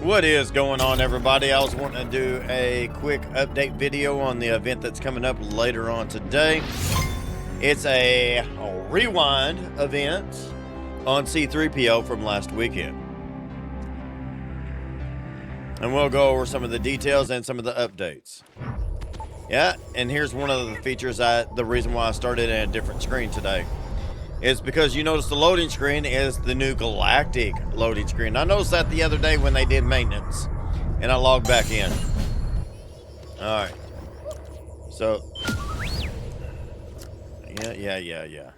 What is going on, everybody? I was wanting to do a quick update video on the event that's coming up later on today. It's a rewind event on C-3PO from last weekend. And we'll go over some of the details and some of the updates. Yeah, and here's one of the features the reason why I started in a different screen today. Is because you notice the loading screen is the new galactic loading screen. I noticed that the other day when they did maintenance, and I logged back in. All right. So, yeah.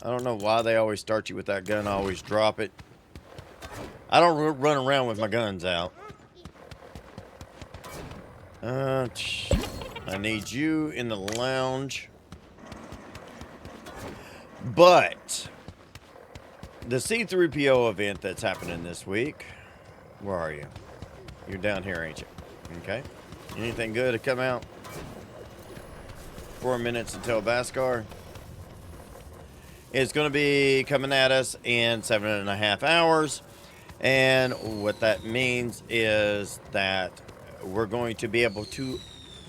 I don't know why they always start you with that gun. I always drop it. I don't run around with my guns out. I need you in the lounge. But the C-3PO event that's happening this week, where are you? You're down here, ain't you? Okay. Anything good to come out? 4 minutes until Beskar. It's going to be coming at us in 7.5 hours. And what that means is that we're going to be able to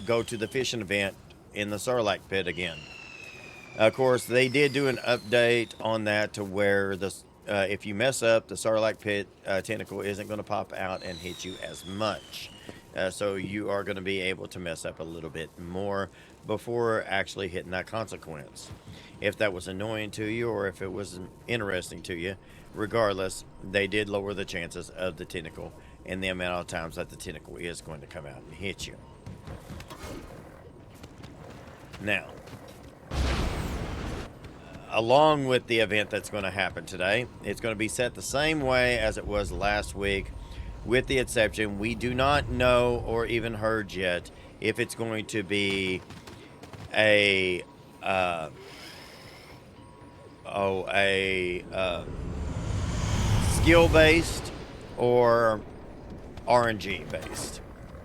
go to the fishing event in the Sarlacc pit again. Of course, they did do an update on that to where if you mess up, the Sarlacc pit tentacle isn't going to pop out and hit you as much. So you are going to be able to mess up a little bit more before actually hitting that consequence. If that was annoying to you or if it was interesting to you, regardless, they did lower the chances of the tentacle and the amount of times that the tentacle is going to come out and hit you. Now, along with the event that's going to happen today, it's going to be set the same way as it was last week, with the exception we do not know or even heard yet if it's going to be a skill based or RNG based.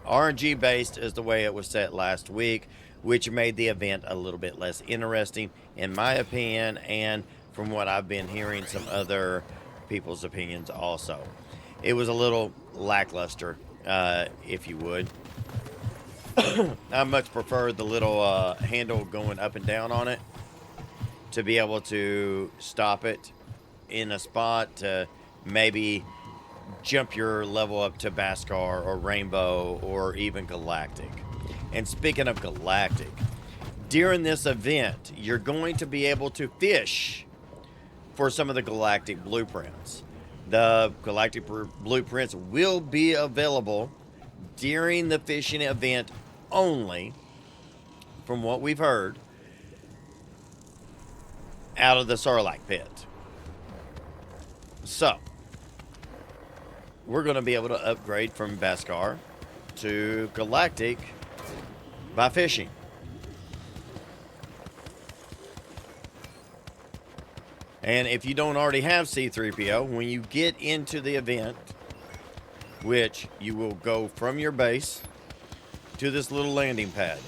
RNG based is the way it was set last week, which made the event a little bit less interesting, in my opinion, and from what I've been hearing, some other people's opinions also. It was a little lackluster, if you would. I much prefer the little handle going up and down on it to be able to stop it in a spot to maybe jump your level up to Beskar or Rainbow or even Galactic. And speaking of Galactic, during this event, you're going to be able to fish for some of the Galactic blueprints. The Galactic blueprints will be available during the fishing event only, from what we've heard, out of the Sarlacc pit. So, we're going to be able to upgrade from Beskar to Galactic by fishing. And if you don't already have C-3PO, when you get into the event, which you will go from your base to this little landing pad,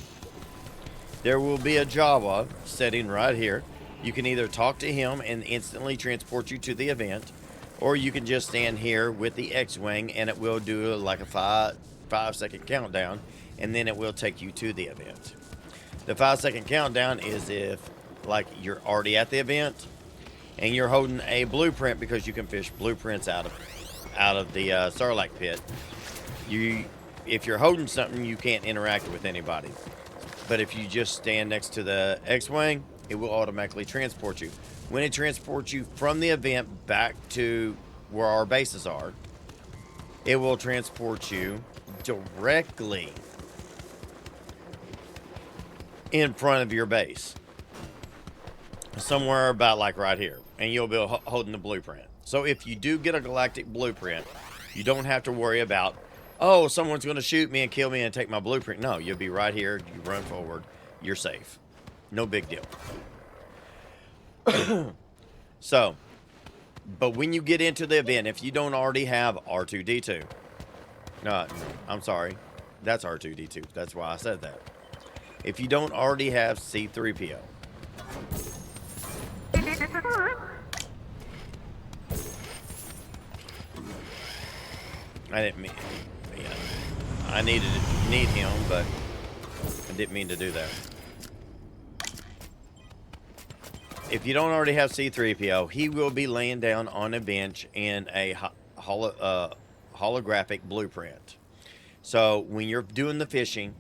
there will be a Jawa sitting right here. You can either talk to him and instantly transport you to the event, or you can just stand here with the X-Wing and it will do like a 5-second countdown, and then it will take you to the event. The 5-second countdown is if, like, you're already at the event and you're holding a blueprint, because you can fish blueprints out of the Sarlacc pit. If you're holding something, you can't interact with anybody. But if you just stand next to the X-Wing, it will automatically transport you. When it transports you from the event back to where our bases are, it will transport you directly in front of your base, somewhere about like right here, and you'll be holding the blueprint. So if you do get a Galactic blueprint, you don't have to worry about, oh, someone's going to shoot me and kill me and take my blueprint. No, you'll be right here. You run forward. You're safe. No big deal. So, but when you get into the event, if you don't already have R2-D2, no, I'm sorry, that's R2-D2. That's why I said that. If you don't already have C-3PO, I didn't mean, yeah, I need him, but I didn't mean to do that. If you don't already have C-3PO, he will be laying down on a bench in a holographic blueprint. So when you're doing the fishing,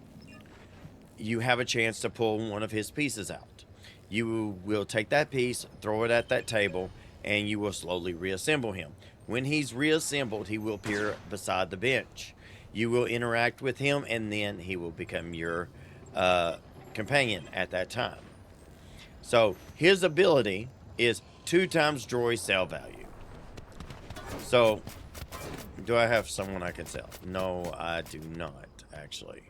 you have a chance to pull one of his pieces out. You will take that piece, throw it at that table, and you will slowly reassemble him. When he's reassembled, he will appear beside the bench. You will interact with him, and then he will become your companion at that time. So his ability is 2 times droid sell value. So, do I have someone I can sell? No, I do not, actually.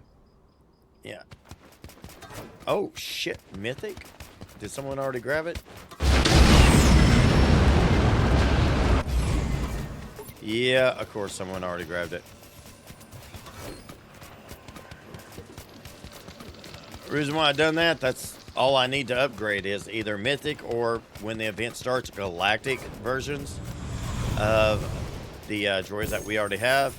Yeah. Oh, shit. Mythic? Did someone already grab it? Yeah, of course someone already grabbed it. The reason why I've done that, that's all I need to upgrade is either Mythic or when the event starts, Galactic versions of the droids that we already have.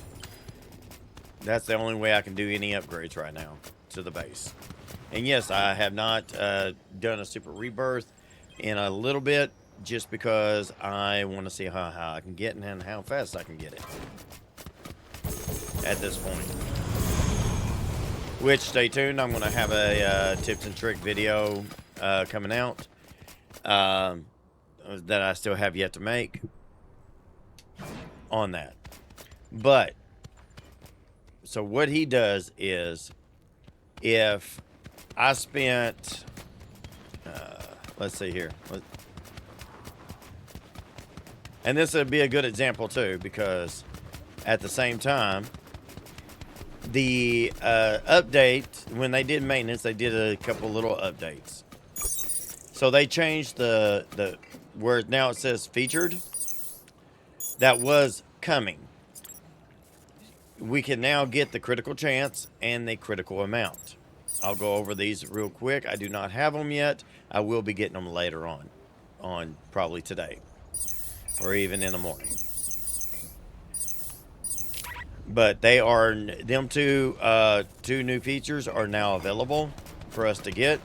That's the only way I can do any upgrades right now to the base. And yes, I have not done a super rebirth in a little bit just because I want to see how I can get it and how fast I can get it at this point. Which, stay tuned, I'm going to have a tips and trick video coming out that I still have yet to make on that. But, so what he does is, if I spent, let's see here, and this would be a good example too, because at the same time, the update, when they did maintenance, they did a couple little updates. So they changed the where now it says featured. That was coming. We can now get the critical chance and the critical amount. I'll go over these real quick. I do not have them yet. I will be getting them later on probably today or even in the morning. But they are, them two new features are now available for us to get.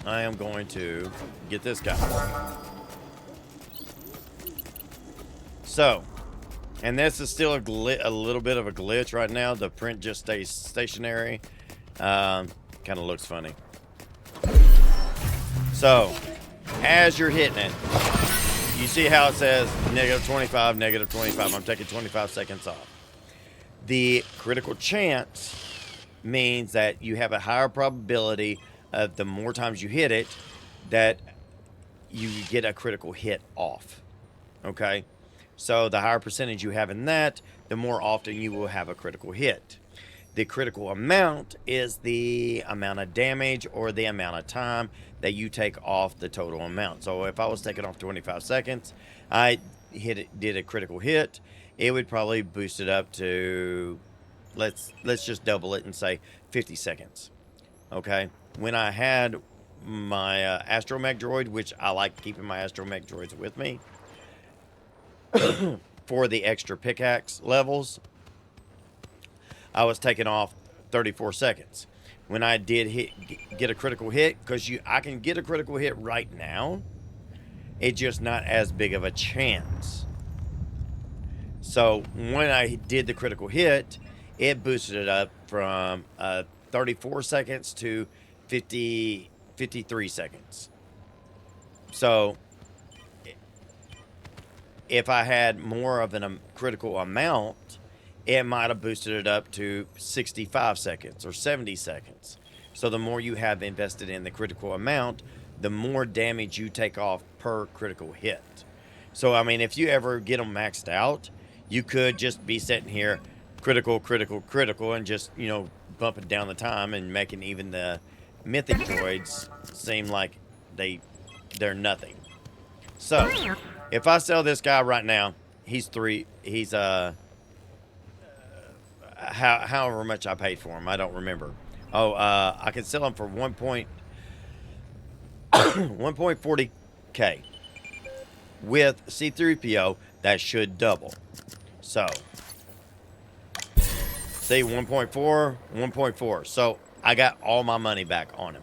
I am going to get this guy. So, and this is still a little bit of a glitch right now. The print just stays stationary. Kind of looks funny. So, as you're hitting it, you see how it says -25, -25. I'm taking 25 seconds off. The critical chance means that you have a higher probability of the more times you hit it that you get a critical hit off. Okay? So the higher percentage you have in that, the more often you will have a critical hit. The critical amount is the amount of damage or the amount of time that you take off the total amount. So if I was taking off 25 seconds, I did a critical hit, it would probably boost it up to, let's just double it and say 50 seconds. Okay? When I had my astromech droid, which I like keeping my astromech droids with me for the extra pickaxe levels, I was taking off 34 seconds. When I did get a critical hit, because I can get a critical hit right now, it's just not as big of a chance. So when I did the critical hit, it boosted it up from 34 seconds to 53 seconds. So if I had more of a critical amount, it might have boosted it up to 65 seconds or 70 seconds. So the more you have invested in the critical amount, the more damage you take off per critical hit. So, I mean, if you ever get them maxed out, you could just be sitting here critical, critical, critical, and just, you know, bumping down the time and making even the mythic droids seem like they're nothing. So, if I sell this guy right now, however much I paid for him, I don't remember. Oh, I can sell him for 1.40K. With C-3PO, that should double. So, see, 1.4, 1.4. So, I got all my money back on him.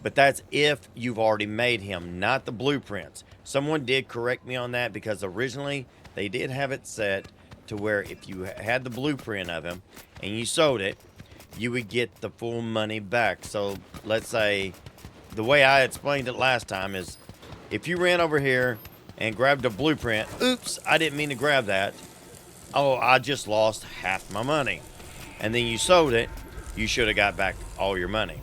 But that's if you've already made him, not the blueprints. Someone did correct me on that because originally they did have it set to where if you had the blueprint of him and you sold it, you would get the full money back. So let's say the way I explained it last time is if you ran over here and grabbed a blueprint, oops, I didn't mean to grab that. Oh, I just lost half my money. And then you sold it, you should have got back all your money.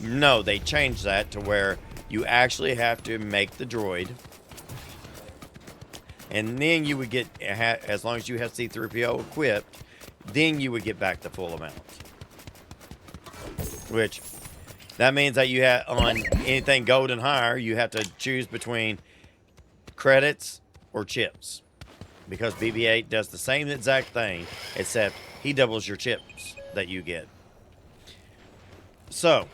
No, they changed that to where you actually have to make the droid. And then you would get, as long as you have C-3PO equipped, then you would get back the full amount. Which, that means that you have, on anything gold and higher, you have to choose between credits or chips. Because BB-8 does the same exact thing, except he doubles your chips that you get. So,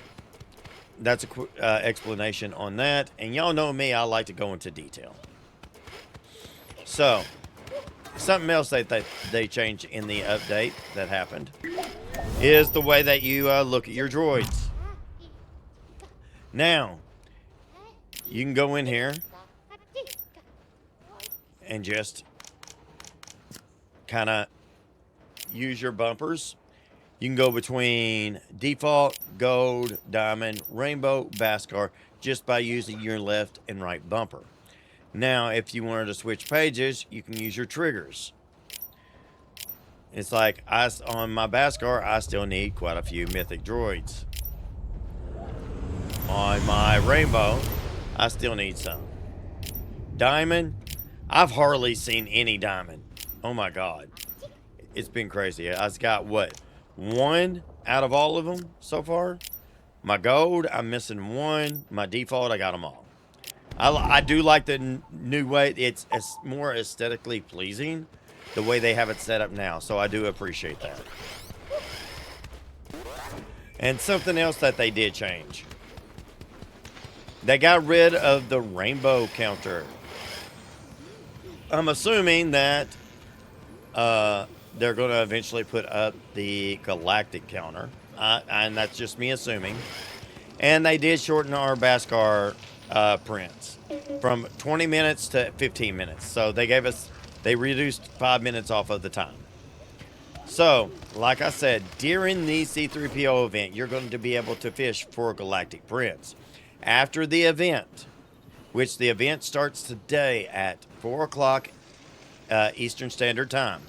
that's a quick explanation on that. And y'all know me, I like to go into detail. So, something else that they changed in the update that happened is the way that you look at your droids. Now, you can go in here and just kind of use your bumpers. You can go between default, gold, diamond, rainbow, Beskar just by using your left and right bumper. Now, if you wanted to switch pages, you can use your triggers. It's like on my Beskar, I still need quite a few mythic droids. On my rainbow, I still need some. Diamond, I've hardly seen any diamond. Oh my god. It's been crazy. I've got what? One out of all of them so far. My gold, I'm missing one. My default, I got them all. I do like the new way. It's more aesthetically pleasing the way they have it set up now. So I do appreciate that. And something else that they did change. They got rid of the rainbow counter. I'm assuming that they're going to eventually put up the galactic counter. And that's just me assuming. And they did shorten our Beskar prints from 20 minutes to 15 minutes. So they reduced 5 minutes off of the time. So, like I said, during the C-3PO event, you're going to be able to fish for galactic prints. After the event, which the event starts today at 4 o'clock Eastern Standard Time.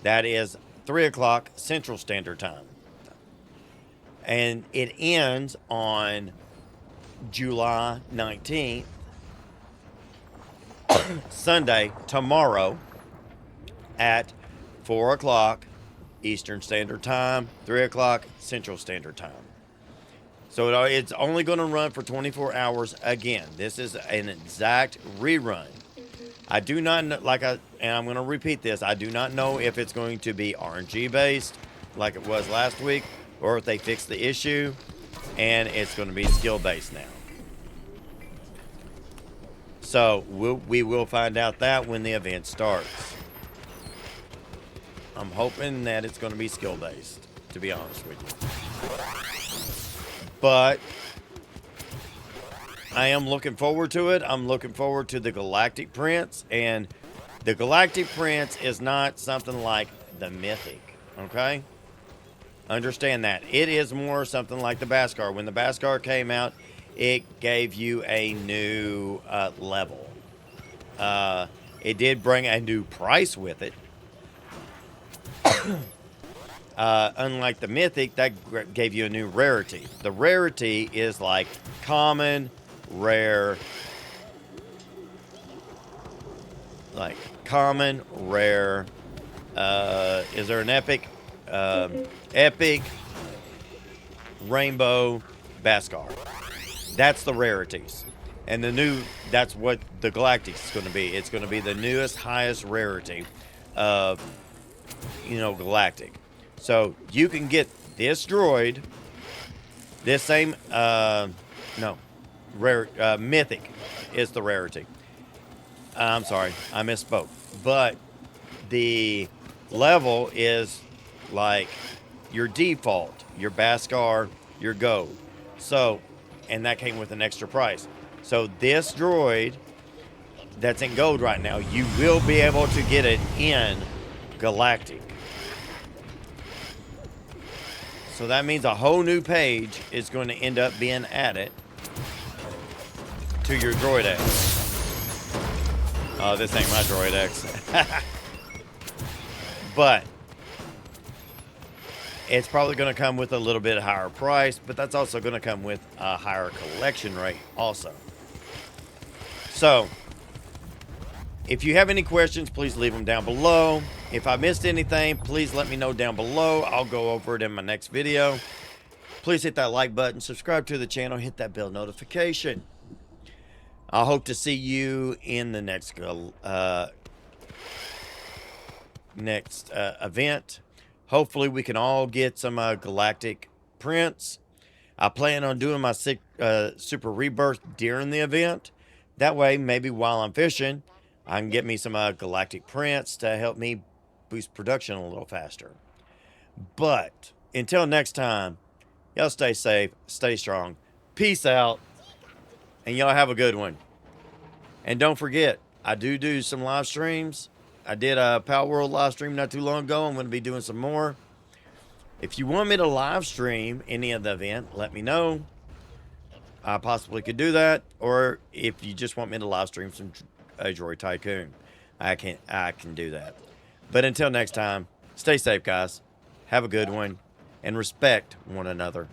That is 3 o'clock Central Standard Time. And it ends on July 19th, Sunday, tomorrow, at 4 o'clock Eastern Standard Time, 3 o'clock Central Standard Time. So it's only going to run for 24 hours again. This is an exact rerun. I do not know, and I'm going to repeat this, I do not know if it's going to be RNG based like it was last week, or if they fix the issue and it's going to be skill based now. So we will find out that when the event starts. I'm hoping that it's going to be skill based, to be honest with you. But I am looking forward to it. I'm looking forward to the Galactic Prince. And the Galactic Prince is not something like the Mythic, okay? Understand that. It is more something like the Beskar. When the Beskar came out, it gave you a new level. It did bring a new price with it. Unlike the Mythic, that gave you a new rarity. The rarity is like common, rare, is there an epic? Epic, rainbow, Beskar. That's the rarities. And that's what the Galactic is going to be. It's going to be the newest, highest rarity of, Galactic. So you can get this droid, this same, Mythic is the rarity. I'm sorry, I misspoke. But the level is like your default, your Beskar, your gold. So, and that came with an extra price. So this droid that's in gold right now, you will be able to get it in galactic. So that means a whole new page is going to end up being added to your Droid X. Oh, this ain't my Droid X. But it's probably going to come with a little bit higher price, but that's also going to come with a higher collection rate also. So, if you have any questions, please leave them down below. If I missed anything, please let me know down below. I'll go over it in my next video. Please hit that like button, subscribe to the channel, hit that bell notification. I hope to see you in the next event. Hopefully we can all get some galactic prints. I plan on doing my super rebirth during the event. That way, maybe while I'm fishing, I can get me some galactic prints to help me boost production a little faster. But until next time, y'all stay safe, stay strong. Peace out, and y'all have a good one. And don't forget, I do some live streams. I did a Pal World live stream not too long ago. I'm going to be doing some more. If you want me to live stream any of the event, let me know. I possibly could do that. Or if you just want me to live stream some Droid Tycoon, I can do that. But until next time, stay safe, guys. Have a good one. And respect one another.